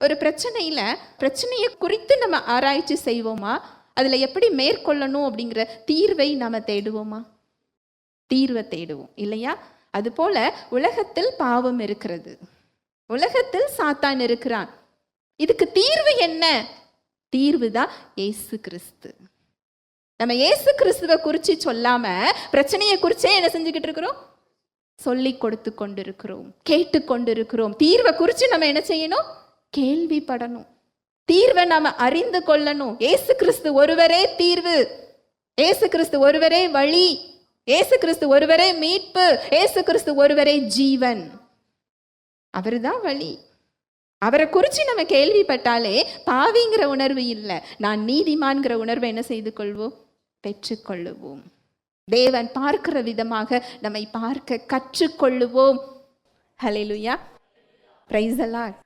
ஒரு பிரச்சனையை குறித்து நம்ம ஆராய்ச்சி செய்வோமா? அதுல எப்படி மேற்கொள்ளணும் அப்படிங்கிற தீர்வை நாம தேடுவோமா? தீர்வை தேடுவோம் இல்லையா? அது போல உலகத்தில் பாவம் இருக்கிறது, உலகத்தில் சாத்தான் இருக்கிறான். இதுக்கு தீர்வு என்ன? தீர்வு தான் இயேசு கிறிஸ்து. நம்ம இயேசு கிறிஸ்துவை குறித்து சொல்லாம பிரச்சனையை குறிச்சே என்ன செஞ்சுக்கிட்டு இருக்கிறோம்? சொல்லி கொடுத்து கொண்டிருக்கிறோம், கேட்டு கொண்டிருக்கிறோம். தீர்வை குறித்து நம்ம என்ன செய்யணும்? கேள்விப்படணும், தீர்வை நாம அறிந்து கொள்ளணும். இயேசு கிறிஸ்து ஒருவரே தீர்வு, இயேசு கிறிஸ்து ஒருவரே வழி, இயேசு கிறிஸ்து ஒருவரே மீட்பு, இயேசு கிறிஸ்து ஒருவரே ஜீவன். அவர்தான் வழி. அவரை குறித்து நம்ம கேள்விப்பட்டாலே பாவிங்கிற உணர்வு இல்லை, நான் நீதிமான்கிற உணர்வை என்ன செய்து கொள்வோம்? பெற்றுக்கொள்ளுவோம். தேவன் பார்க்கிற விதமாக நம்மை பார்க்க கற்றுக்கொள்ளுவோம். ஹல்லேலூயா, பிரைஸ் தி லார்ட்.